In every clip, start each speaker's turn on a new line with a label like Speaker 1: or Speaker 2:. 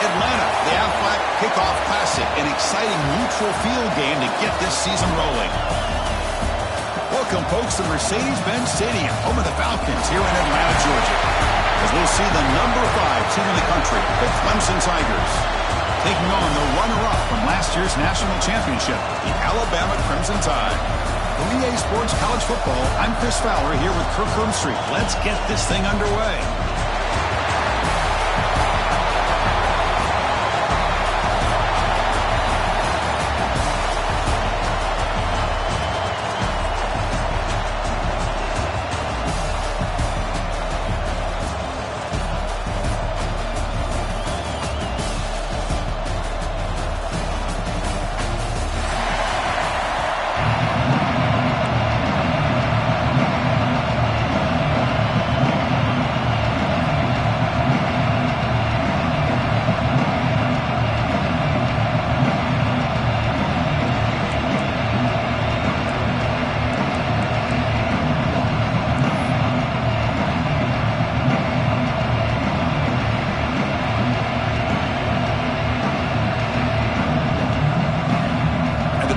Speaker 1: Atlanta, the Aflac Kickoff Classic, an exciting neutral field game to get this season rolling. Welcome, folks, to Mercedes-Benz Stadium, home of the Falcons here in Atlanta, Georgia, as we'll see the number 5 team in the country, the Clemson Tigers, taking on the runner-up from last year's national championship, the Alabama Crimson Tide. From EA Sports College Football, I'm Chris Fowler here with Kirk Herbstreit. Let's get this thing underway.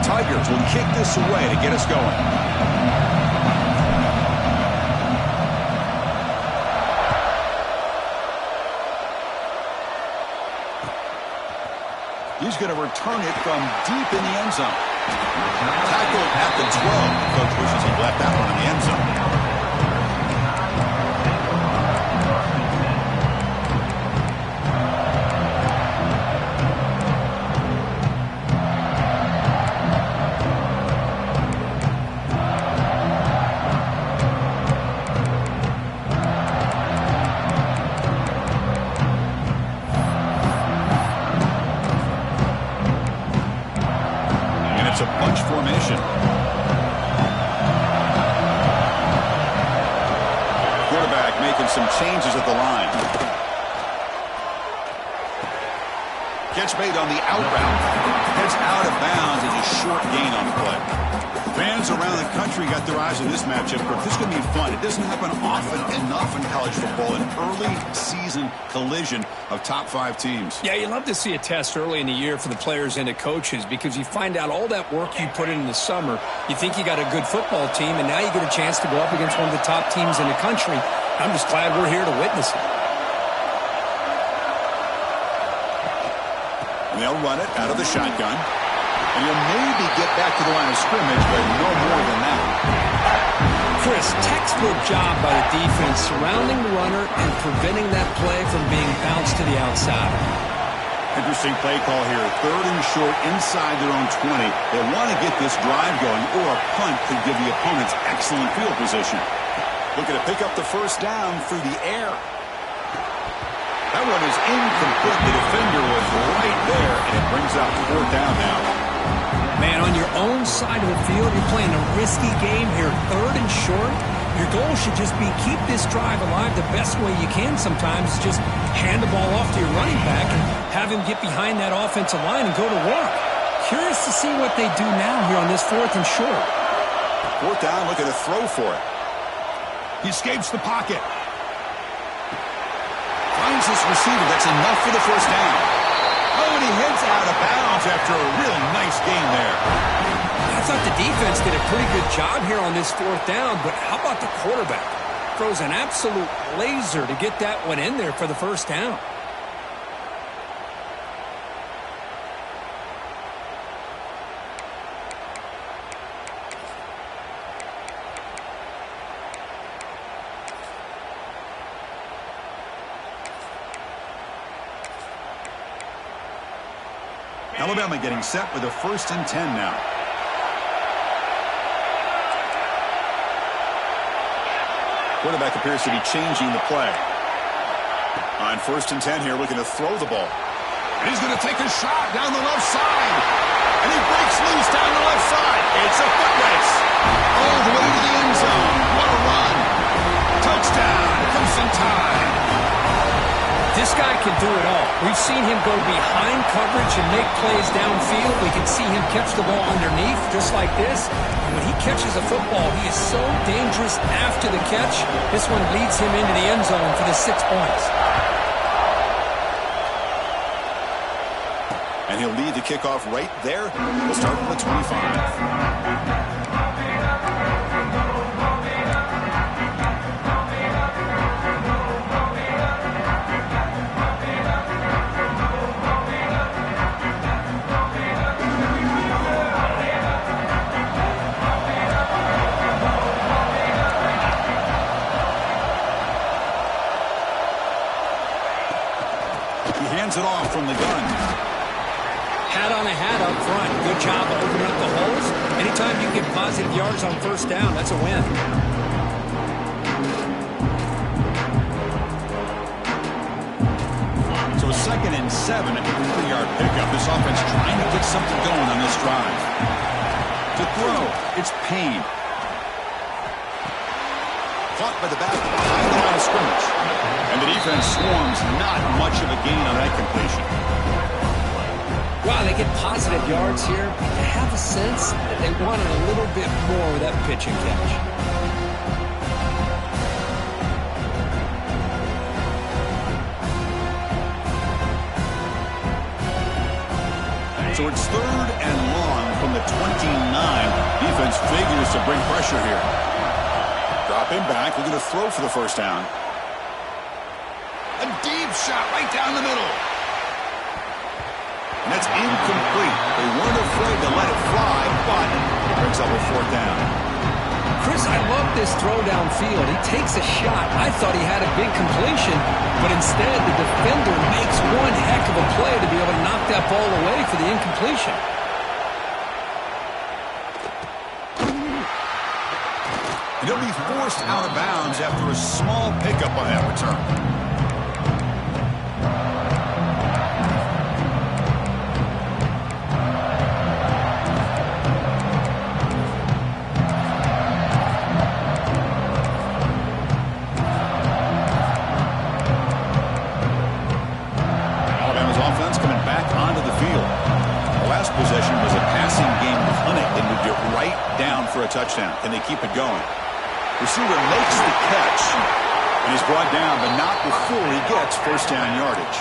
Speaker 1: Tigers will kick this away to get us going. He's going to return it from deep in the end zone. Tackled at the 12. The coach wishes he left that one in the end zone. It's a bunch formation. Quarterback making some changes at the line. Catch made on the out route. Heads out of bounds as a short gain on the play. Fans around the country got their eyes on this matchup, but this is going to be fun. It doesn't happen often enough in college football, an early season collision of top 5 teams.
Speaker 2: Yeah, you love to see a test early in the year for the players and the coaches because you find out all that work you put in the summer. You think you got a good football team, and now you get a chance to go up against one of the top teams in the country. I'm just glad we're here to witness it.
Speaker 1: And they'll run it out of the shotgun. And you'll maybe get back to the line of scrimmage, but no more than that.
Speaker 2: Chris, textbook job by the defense surrounding the runner and preventing that play from being bounced to the outside.
Speaker 1: Interesting play call here. 3rd and short inside their own 20. They want to get this drive going, or a punt could give the opponents excellent field position. Looking to pick up the first down through the air. That one is incomplete. The defender was right there, and it brings out 4th down now.
Speaker 2: Man, on your own side of the field, you're playing a risky game here. 3rd and short. Your goal should just be keep this drive alive the best way you can sometimes. Just hand the ball off to your running back and have him get behind that offensive line and go to work. Curious to see what they do now here on this 4th and short.
Speaker 1: 4th down, looking to throw for it. He escapes the pocket. Finds his receiver. That's enough for the first down. Oh, and he heads out of bounds after a really nice game there.
Speaker 2: I thought the defense did a pretty good job here on this 4th down, but how about the quarterback? Throws an absolute laser to get that one in there for the first down.
Speaker 1: Alabama getting set with a 1st and 10 now. Quarterback appears to be changing the play. On 1st and 10 here, looking to throw the ball. And he's going to take a shot down the left side. And he breaks loose down the left side. It's a foot race. All the way to the end zone. What a run. Touchdown, Clemson Tide.
Speaker 2: This guy can do it all. We've seen him go behind coverage and make plays downfield. We can see him catch the ball underneath just like this. And when he catches a football, he is so dangerous after the catch. This one leads him into the end zone for the 6 points.
Speaker 1: And he'll lead the kickoff right there. We'll start from the 25. It off from the gun.
Speaker 2: Hat on a hat up front. Good job of opening up the holes. Anytime you get positive yards on first down, that's a win.
Speaker 1: So 2nd and 7 at the 3-yard pickup. This offense trying to get something going on this drive. To throw, it's Payne. Caught by the back behind the line of scrimmage. And the defense swarms, not much of a gain on that completion.
Speaker 2: Wow, they get positive yards here. I have a sense that they wanted a little bit more with that pitch and catch.
Speaker 1: So it's 3rd and long from the 29. Defense figures to bring pressure here. Drop him back. We're going to throw for the first down. A deep shot right down the middle. And that's incomplete. They weren't afraid to let it fly, but it brings up a 4th down.
Speaker 2: Chris, I love this throw downfield. He takes a shot. I thought he had a big completion, but instead the defender makes one heck of a play to be able to knock that ball away for the incompletion.
Speaker 1: And he'll be forced out of bounds after a small pickup on that return. Possession was a passing game clinic and would get right down for a touchdown. Can they keep it going? Receiver makes the catch, and he's brought down, but not before he gets first down yardage.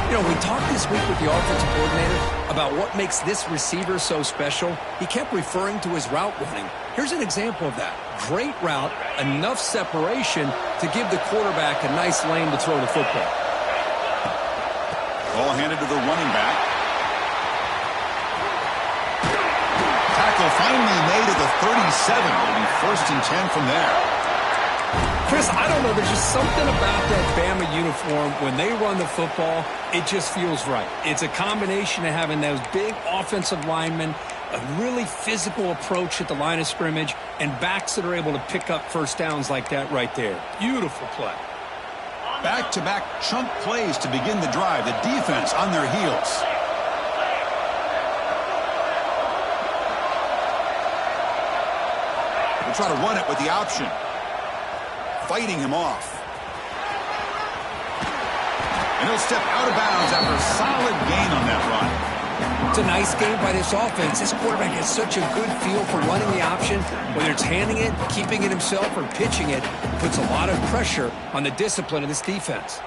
Speaker 2: You know, we talked this week with the offensive coordinator about what makes this receiver so special. He kept referring to his route running. Here's an example of that. Great route, enough separation to give the quarterback a nice lane to throw the football.
Speaker 1: Ball handed to the running back. Finally made at the 37. It'll be 1st and 10 from there.
Speaker 2: Chris, I don't know. There's just something about that Bama uniform. When they run the football, it just feels right. It's a combination of having those big offensive linemen, a really physical approach at the line of scrimmage, and backs that are able to pick up first downs like that right there. Beautiful play.
Speaker 1: Back-to-back chunk plays to begin the drive. The defense on their heels. Try to run it with the option. Fighting him off. And he'll step out of bounds after a solid gain on that run.
Speaker 2: It's a nice game by this offense. This quarterback has such a good feel for running the option. Whether it's handing it, keeping it himself, or pitching it, puts a lot of pressure on the discipline of this defense.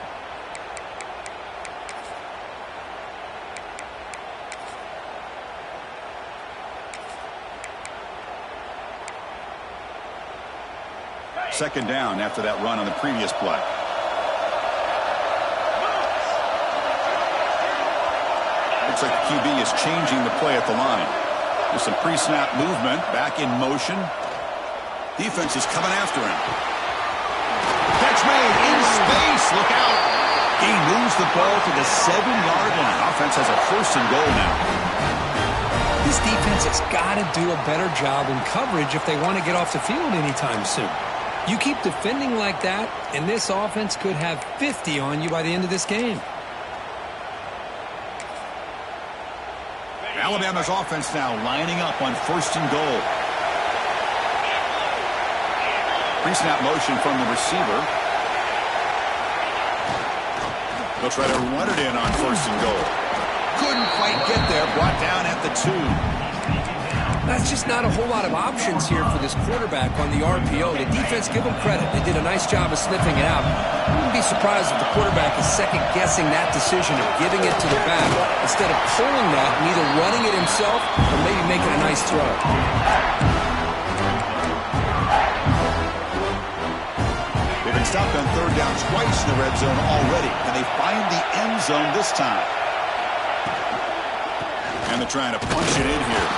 Speaker 1: Second down after that run on the previous play. Looks like the QB is changing the play at the line. With some pre-snap movement, back in motion. Defense is coming after him. Catch made in space. Look out. He moves the ball to the 7-yard line. Offense has a 1st and goal now.
Speaker 2: This defense has got to do a better job in coverage if they want to get off the field anytime soon. You keep defending like that, and this offense could have 50 on you by the end of this game.
Speaker 1: Alabama's offense now lining up on 1st and goal. Pre-snap motion from the receiver. They'll try to run it in on 1st and goal. Couldn't quite get there. Brought down at the 2.
Speaker 2: That's just not a whole lot of options here for this quarterback on the RPO. The defense, give them credit. They did a nice job of sniffing it out. I wouldn't be surprised if the quarterback is second-guessing that decision of giving it to the back instead of pulling that and either running it himself or maybe making a nice throw.
Speaker 1: They've been stopped on third down twice in the red zone already, and they find the end zone this time. And they're trying to punch it in here.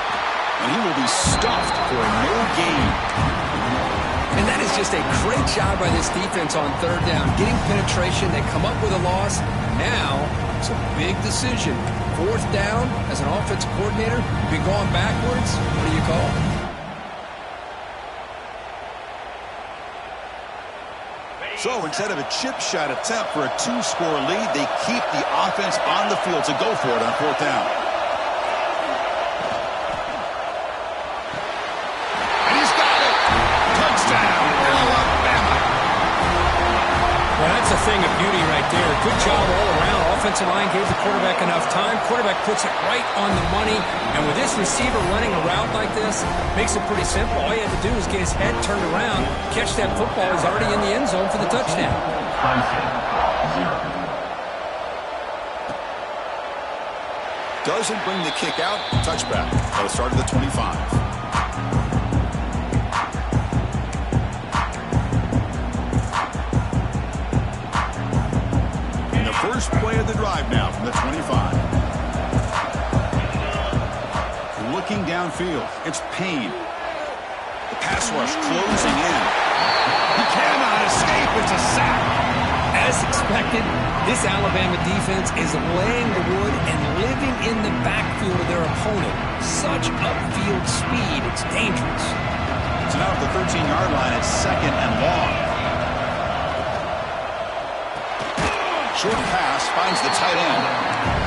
Speaker 1: And he will be stuffed for a no gain.
Speaker 2: And that is just a great job by this defense on third down. Getting penetration, they come up with a loss. Now, it's a big decision. Fourth down, as an offensive coordinator, you've been going backwards. What do you call?
Speaker 1: So instead of a chip shot attempt for a 2-score lead, they keep the offense on the field to go for it on fourth down.
Speaker 2: That's a thing of beauty right there. Good job all around. Offensive line gave the quarterback enough time. Quarterback puts it right on the money. And with this receiver running a route like this, makes it pretty simple. All you have to do is get his head turned around, catch that football. He's already in the end zone for the touchdown.
Speaker 1: Doesn't bring the kick out. Touchback. That'll start at the 25. First play of the drive now from the 25. Looking downfield. It's Payne. The pass rush closing in. He cannot escape. It's a sack.
Speaker 2: As expected, this Alabama defense is laying the wood and living in the backfield of their opponent. Such upfield speed. It's dangerous.
Speaker 1: So now at the 13-yard line, it's second and long. Short pass finds the tight end.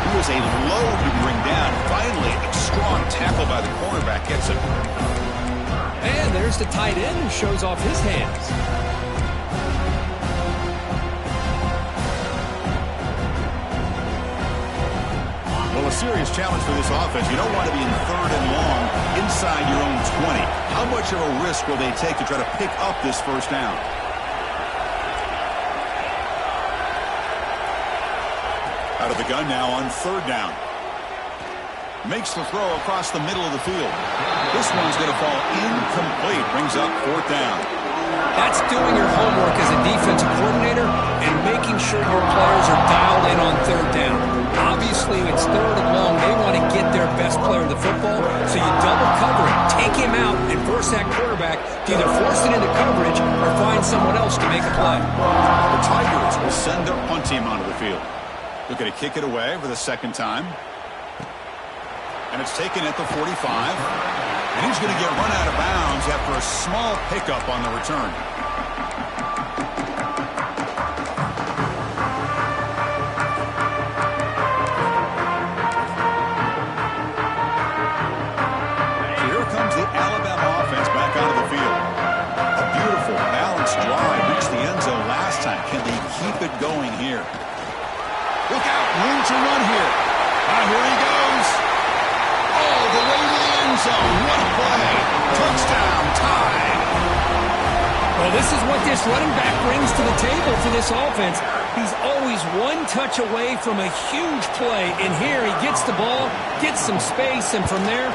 Speaker 1: He was a load to bring down. Finally, a strong tackle by the cornerback gets it.
Speaker 2: And there's the tight end who shows off his hands.
Speaker 1: Well, a serious challenge for this offense. You don't want to be in third and long inside your own 20. How much of a risk will they take to try to pick up this first down? Out of the gun now on third down. Makes the throw across the middle of the field. This one's going to fall incomplete. Brings up fourth down.
Speaker 2: That's doing your homework as a defensive coordinator and making sure your players are dialed in on third down. Obviously, it's third and long. They want to get their best player of the football, so you double cover him, take him out, and force that quarterback to either force it into coverage or find someone else to make a play.
Speaker 1: The Tigers will send their punt team onto the field. Looking to kick it away for the second time. And it's taken at the 45. And he's going to get run out of bounds after a small pickup on the return. So here comes the Alabama offense back onto the field. A beautiful, balanced drive. Reached the end zone last time. Can they keep it going here? Look out, room to run here. Here he goes. All the way to the end zone. What a play. Touchdown, tied.
Speaker 2: Well, this is what this running back brings to the table for this offense. He's always one touch away from a huge play. And here he gets the ball, gets some space, and from there,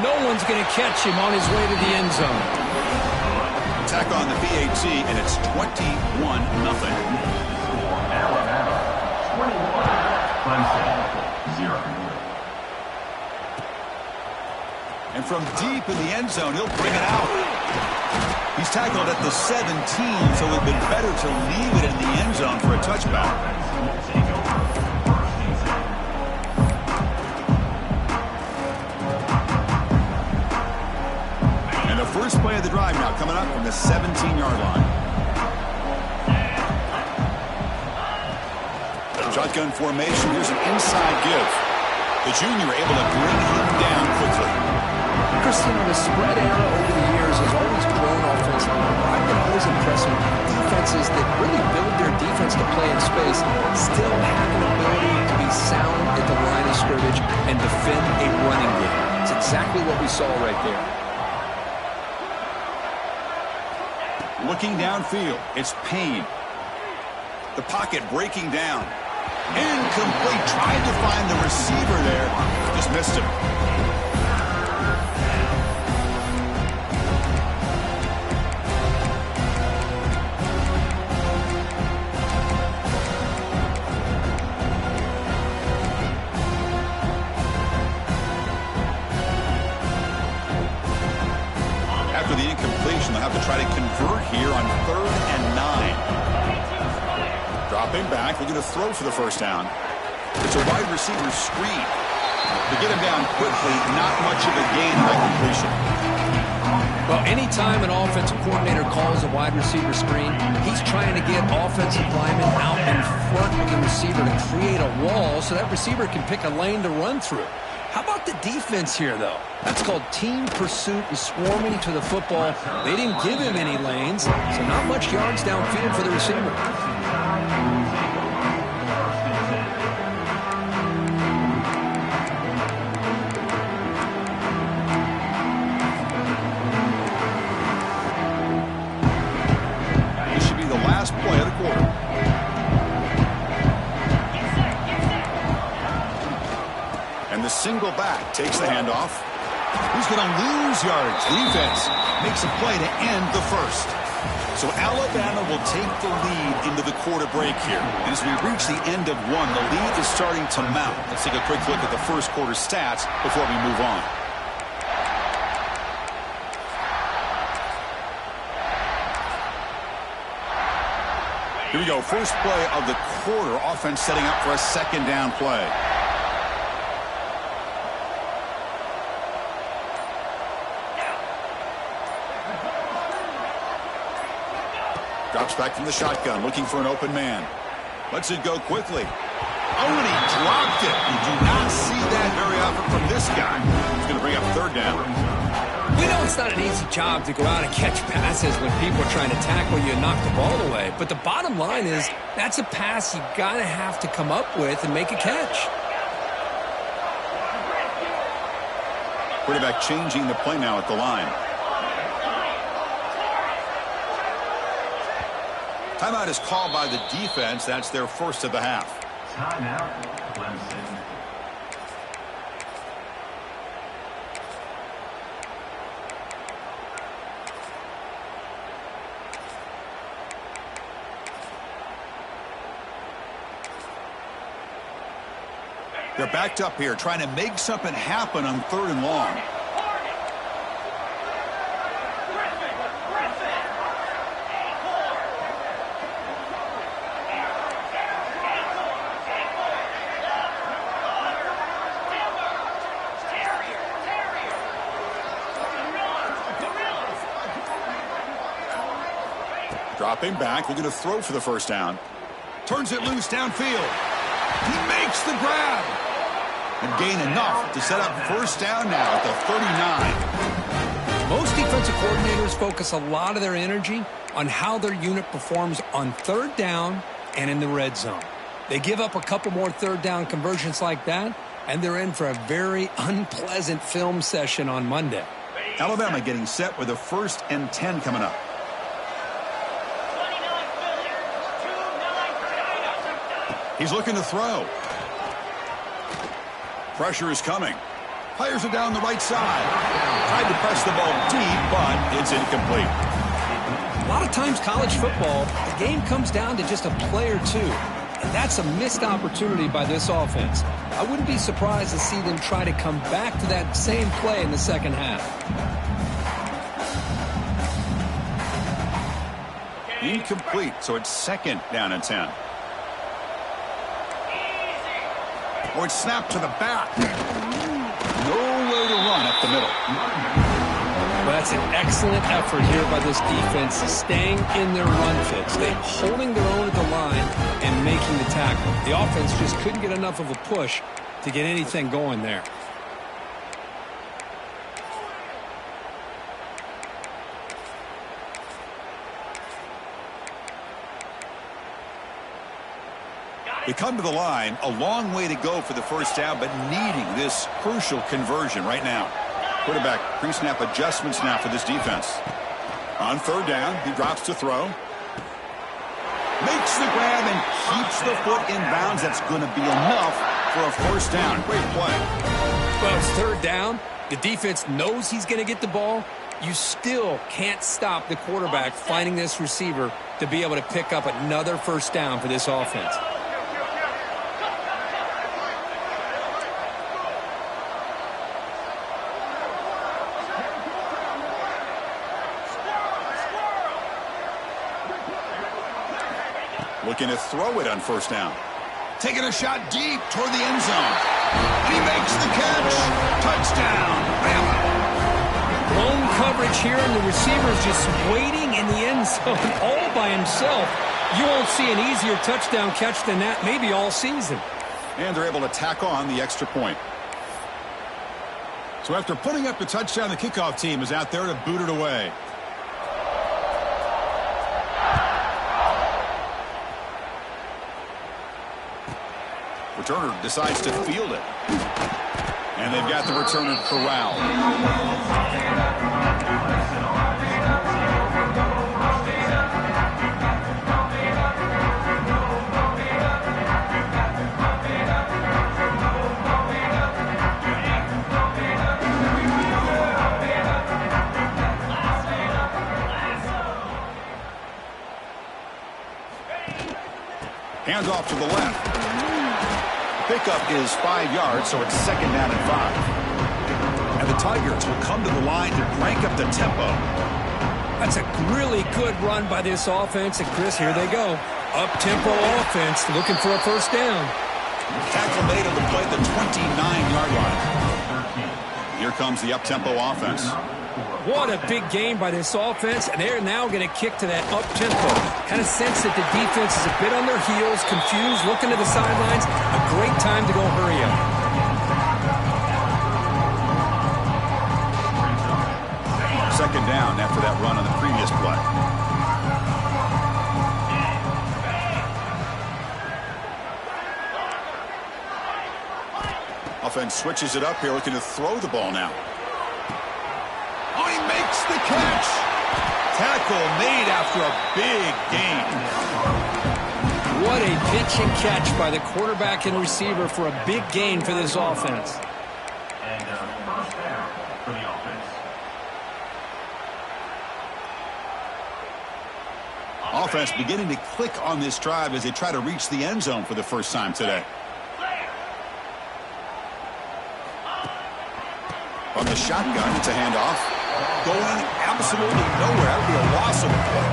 Speaker 2: no one's going to catch him on his way to the end zone.
Speaker 1: Attack on the PAT, and it's 21-0. And from deep in the end zone, he'll bring it out. He's tackled at the 17, so it would have been better to leave it in the end zone for a touchback. And the first play of the drive now coming up from the 17-yard line. Shotgun formation. Here's an inside give. The junior able to bring him down quickly.
Speaker 2: Christian, the spread era over the years has always grown offensively. I've been always impressed with defenses that really build their defense to play in space, still have an ability to be sound at the line of scrimmage and defend a running game. It's
Speaker 3: exactly what we saw right there.
Speaker 1: Looking downfield, it's Payne. The pocket breaking down. Incomplete. Tried to find the receiver there. Just missed him. After the incompletion, they'll have to try to convert here on 3rd and 9. Dropping back, looking to throw for the first down. It's a wide receiver screen. To get him down quickly, not much of a gain on that completion.
Speaker 2: Well, anytime an offensive coordinator calls a wide receiver screen, he's trying to get offensive linemen out in front of the receiver to create a wall so that receiver can pick a lane to run through. How about the defense here, though? That's called team pursuit and swarming to the football. They didn't give him any lanes, so not much yards downfield for the receiver.
Speaker 1: This should be the last play of the quarter. And the single back takes the handoff. He's going to lose yards. The defense makes a play to end the first. So Alabama will take the lead into the quarter break here. And as we reach the end of one, the lead is starting to mount. Let's take a quick look at the first quarter stats before we move on. Here we go. First play of the quarter. Offense setting up for a second down play. Drops back from the shotgun, looking for an open man. Lets it go quickly. Oh, and he dropped it. You do not see that very often from this guy. He's going to bring up 3rd down.
Speaker 2: We know it's not an easy job to go out and catch passes when people are trying to tackle you and knock the ball away. But the bottom line is that's a pass you got to have to come up with and make a catch.
Speaker 1: Quarterback changing the play now at the line. Timeout is called by the defense. That's their first of the half.
Speaker 4: Timeout, Clemson.
Speaker 1: They're backed up here, trying to make something happen on 3rd and long. Dropping back, looking to throw for the first down. Turns it loose downfield. He makes the grab. And gain enough to set up first down now at the 39.
Speaker 2: Most defensive coordinators focus a lot of their energy on how their unit performs on 3rd down and in the red zone. They give up a couple more 3rd down conversions like that, and they're in for a very unpleasant film session on Monday.
Speaker 1: Alabama getting set with a 1st and 10 coming up. He's looking to throw. Pressure is coming. Fires it down the right side. Tried to press the ball deep, but it's incomplete.
Speaker 2: A lot of times college football, the game comes down to just a play or two. And that's a missed opportunity by this offense. I wouldn't be surprised to see them try to come back to that same play in the second half.
Speaker 1: Incomplete, so it's 2nd down and 10. Or it's snapped to the back. No way to run up the middle.
Speaker 2: Well, that's an excellent effort here by this defense, staying in their run fits. They're holding their own at the line and making the tackle. The offense just couldn't get enough of a push to get anything going there.
Speaker 1: They come to the line, a long way to go for the first down, but needing this crucial conversion right now. Quarterback pre-snap adjustments now for this defense. On third down, he drops to throw. Makes the grab and keeps the foot in bounds. That's going to be enough for a first down. Great play.
Speaker 2: Well, it's third down. The defense knows he's going to get the ball. You still can't stop the quarterback finding this receiver to be able to pick up another first down for this offense.
Speaker 1: Looking to throw it on first down. Taking a shot deep toward the end zone. And he makes the catch. Touchdown, Bama.
Speaker 2: Blown coverage here, and the receiver's just waiting in the end zone all by himself. You won't see an easier touchdown catch than that maybe all season.
Speaker 1: And they're able to tack on the extra point. So after putting up the touchdown, the kickoff team is out there to boot it away. Returner decides to field it. And they've got the returner corralled. Hands off to the left. Pickup is 5 yards, so it's second down and 5. And the Tigers will come to the line to crank up the tempo.
Speaker 2: That's a really good run by this offense. And, Chris, here they go. Up-tempo offense looking for a first down.
Speaker 1: Tackle made on the play at the 29-yard line. Here comes the up-tempo offense.
Speaker 2: What a big game by this offense, and they're now going to kick to that up-tempo. Kind of sense that the defense is a bit on their heels, confused, looking to the sidelines. A great time to go hurry up.
Speaker 1: Second down after that run on the previous play. Offense switches it up here, looking to throw the ball now. Oh, he makes the catch. Tackle made after a big gain.
Speaker 2: What a pitch and catch by the quarterback and receiver for a big gain for this offense.
Speaker 4: And first down for the offense.
Speaker 1: Offense beginning to click on this drive as they try to reach the end zone for the first time today. From the shotgun, it's a handoff. Going absolutely nowhere. That would be a loss of a play.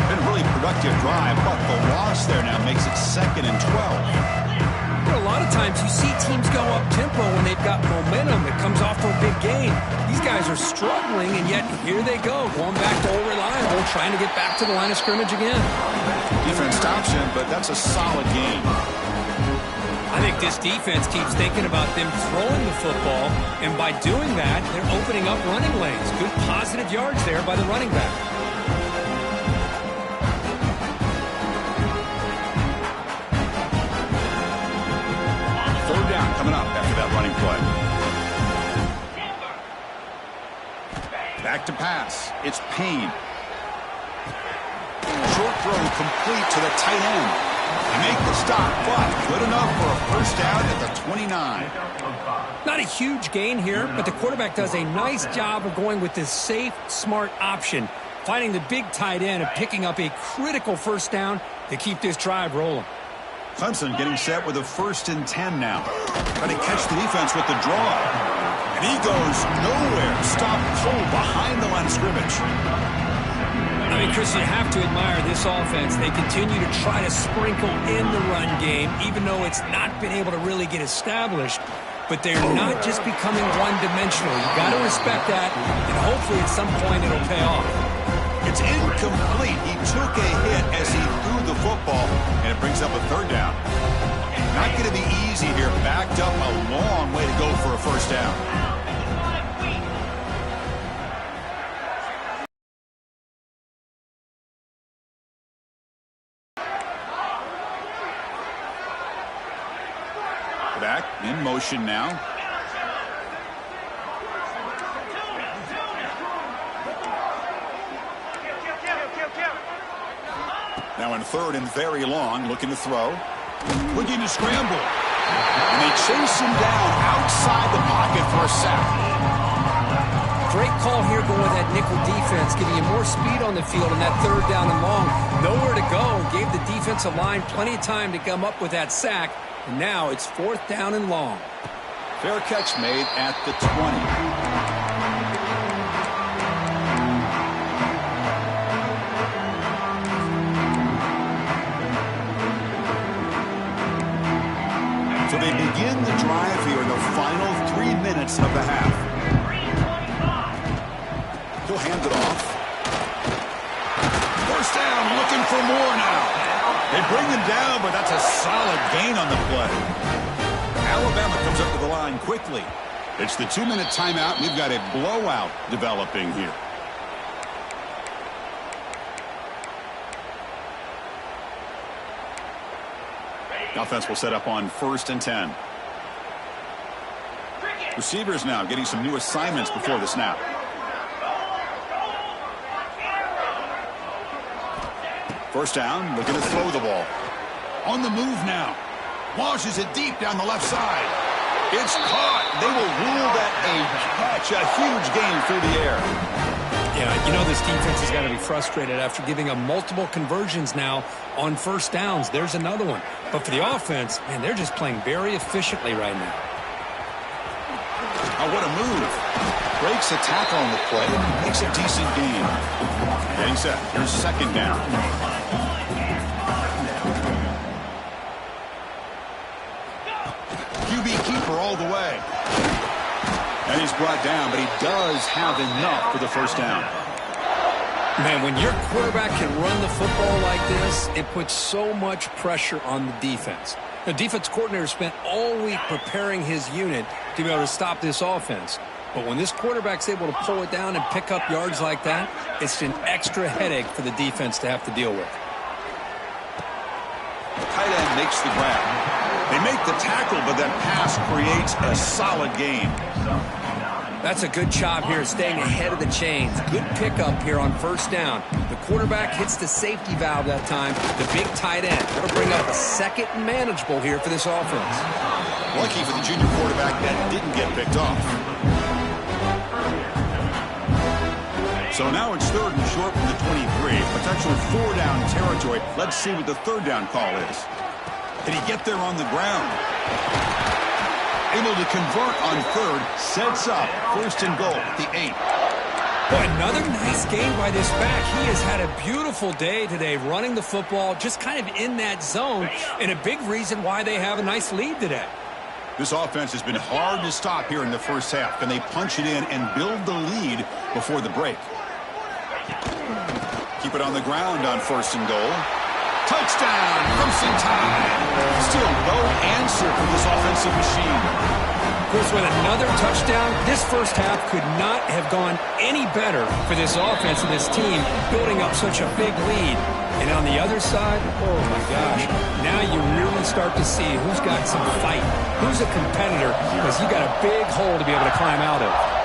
Speaker 1: Been a really productive drive, but the loss there now makes it second and 12.
Speaker 2: A lot of times you see teams go up-tempo when they've got momentum that comes off for a big gain. These guys are struggling, and yet here they go, going back to old reliable, trying to get back to the line of scrimmage again.
Speaker 1: Defense stops him, but that's a solid game.
Speaker 2: I think this defense keeps thinking about them throwing the football, and by doing that, they're opening up running lanes. Good positive yards there by the running back.
Speaker 1: Third down coming up after that running play. Back to pass. It's Payne. Short throw complete to the tight end. They make the stop, but good enough for a first down at the 29.
Speaker 2: Not a huge gain here, but the quarterback does a nice job of going with this safe, smart option, finding the big tight end and picking up a critical first down to keep this drive rolling.
Speaker 1: Clemson getting set with a 1st and 10 now. Trying to catch the defense with the draw. And he goes nowhere. Stop cold behind the line of scrimmage.
Speaker 2: I mean, Chris, you have to admire this offense. They continue to try to sprinkle in the run game, even though it's not been able to really get established. But they're not just becoming one-dimensional. You've got to respect that, and hopefully at some point it'll pay off.
Speaker 1: It's incomplete. He took a hit as he threw the football, and it brings up a third down. Not going to be easy here. Backed up a long way to go for a first down. Back in motion now. Now in third and very long, looking to throw. Looking to scramble. And they chase him down outside the pocket for a sack.
Speaker 2: Great call here going with that nickel defense, giving you more speed on the field in that third down and long. Nowhere to go. Gave the defensive line plenty of time to come up with that sack. And now it's fourth down and long.
Speaker 1: Fair catch made at the 20. So they begin the drive here in the final 3 minutes of the half. He'll hand it off. First down, looking for more now. They bring him down, but that's a solid gain on the play. Alabama comes up to the line quickly. It's the 2-minute timeout, and we've got a blowout developing here. Offense will set up on 1st and 10. Receivers now getting some new assignments before the snap. First down, looking to throw the ball. On the move now. Launches it deep down the left side. It's caught. They will rule that a catch, a huge gain through the air.
Speaker 2: Yeah, you know this defense has got to be frustrated after giving up multiple conversions now on first downs. There's another one. But for the offense, man, they're just playing very efficiently right now.
Speaker 1: Oh, what a move. Breaks a tackle on the play. Makes a decent gain. Getting set. Here's second down. QB keeper all the way. And he's brought down, but he does have enough for the first down.
Speaker 2: Man, when your quarterback can run the football like this, it puts so much pressure on the defense. The defense coordinator spent all week preparing his unit to be able to stop this offense. But when this quarterback's able to pull it down and pick up yards like that, it's an extra headache for the defense to have to deal with.
Speaker 1: The tight end makes the grab. They make the tackle, but that pass creates a solid gain.
Speaker 2: That's a good job here, staying ahead of the chains. Good pickup here on first down. The quarterback hits the safety valve that time. The big tight end. That'll bring up a second and manageable here for this offense.
Speaker 1: Lucky for the junior quarterback that didn't get picked off. So now it's third and short from the 23. Potential 4-down territory. Let's see what the third down call is. Did he get there on the ground? Able to convert on third. Sets up first and goal at the 8.
Speaker 2: But another nice game by this back. He has had a beautiful day today running the football, just kind of in that zone, and a big reason why they have a nice lead today.
Speaker 1: This offense has been hard to stop here in the first half. Can they punch it in and build the lead before the break? Keep it on the ground on first and goal. Touchdown, Clemson Tide. Still no answer from this offensive machine.
Speaker 2: Of course, with another touchdown, this first half could not have gone any better for this offense and this team, building up such a big lead. And on the other side, oh my gosh, now you really start to see who's got some fight, who's a competitor, because you got a big hole to be able to climb out of.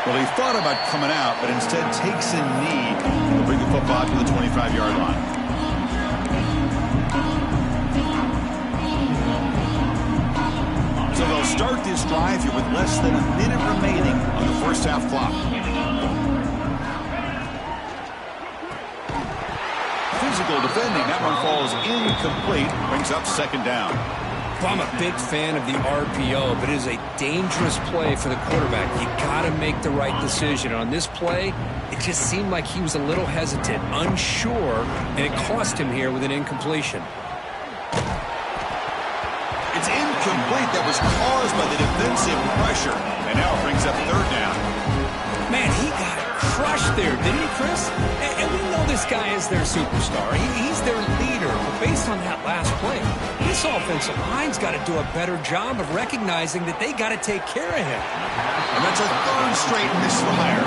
Speaker 1: Well, he thought about coming out, but instead takes a knee to bring the football to the 25-yard line. So they'll start this drive here with less than a minute remaining on the first half clock. Physical defending. That one falls incomplete. Brings up second down.
Speaker 2: I'm a big fan of the RPO, but it is a dangerous play for the quarterback. You got to make the right decision. On this play, it just seemed like he was a little hesitant, unsure, and it cost him here with an incompletion.
Speaker 1: It's incomplete. That was caused by the defensive pressure, and now it brings up third down.
Speaker 2: Man, he got crushed there, didn't he, Chris? And we know this guy is their superstar. He's their leader. But based on that last play, this offensive line's got to do a better job of recognizing that they got to take care of him.
Speaker 1: And that's a third straight misfire.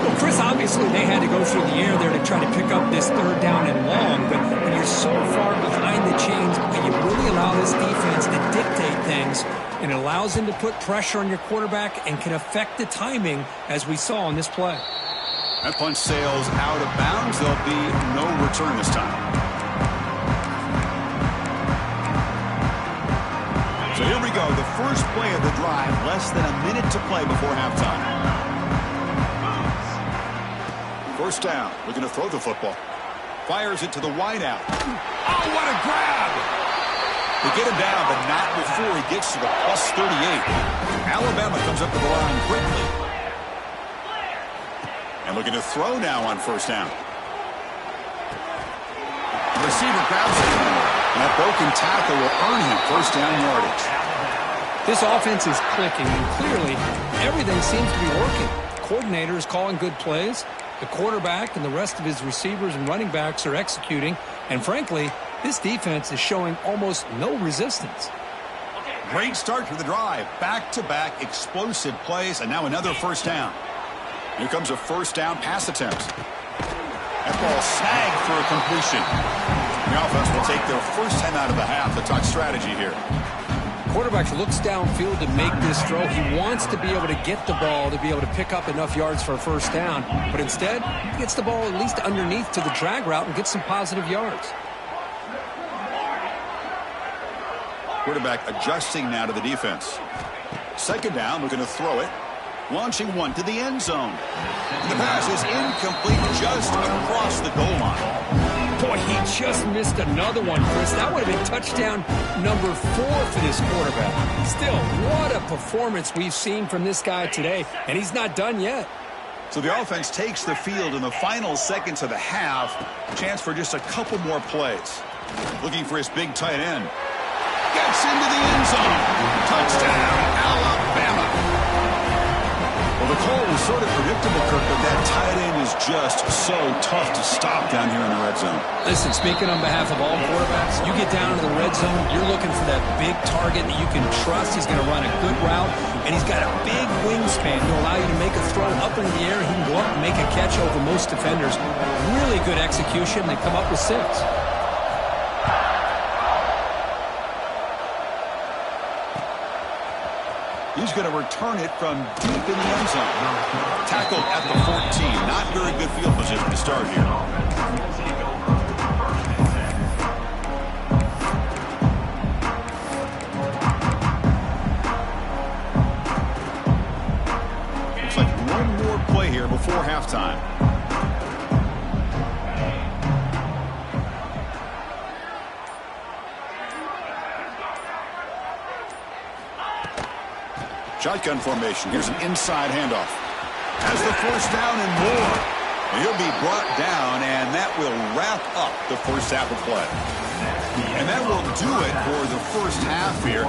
Speaker 2: Well, Chris, obviously they had to go through the air there to try to pick up this third down and long. But when you're so far behind the chains, you really allow this defense to dictate things. And it allows him to put pressure on your quarterback and can affect the timing, as we saw on this play.
Speaker 1: That punch sails out of bounds. There'll be no return this time. So here we go. The first play of the drive. Less than a minute to play before halftime. First down. Looking to throw the football. Fires it to the wideout. Oh, what a grab! They get him down, but not before he gets to the plus 38. Alabama comes up to the line quickly. And looking to throw now on first down. The receiver grabs it. And that broken tackle will earn him first down yardage.
Speaker 2: This offense is clicking, and clearly everything seems to be working. The coordinator is calling good plays. The quarterback and the rest of his receivers and running backs are executing. And frankly, this defense is showing almost no resistance.
Speaker 1: Great start to the drive. Back-to-back explosive plays, and now another first down. Here comes a first down pass attempt. That ball snagged for a completion. The offense will take their first 10 out of the half. The touch strategy here.
Speaker 2: Quarterback looks downfield to make this throw. He wants to be able to get the ball to be able to pick up enough yards for a first down. But instead, he gets the ball at least underneath to the drag route and gets some positive yards.
Speaker 1: Quarterback adjusting now to the defense. Second down, looking to throw it. Launching one to the end zone. And the pass is incomplete just across the goal line.
Speaker 2: Boy, he just missed another one, Chris. That would have been touchdown number 4 for this quarterback. Still, what a performance we've seen from this guy today, and he's not done yet.
Speaker 1: So the offense takes the field in the final seconds of the half. Chance for just a couple more plays. Looking for his big tight end. Gets into the end zone. Touchdown, Alabama. Well, the call was sort of predictable, Kirk, but that tight end is just so tough to stop down here in the red zone.
Speaker 2: Listen, speaking on behalf of all quarterbacks, you get down to the red zone, you're looking for that big target that you can trust. He's going to run a good route, and he's got a big wingspan to allow you to make a throw up into the air. He can go up and make a catch over most defenders. Really good execution. They come up with 6.
Speaker 1: He's going to return it from deep in the end zone. Tackled at the 14. Not very good field position to start here. Looks like one more play here before halftime. Shotgun formation. Here's an inside handoff. Has the first down and more. And he'll be brought down, and that will wrap up the first half of play. And that will do it for the first half here.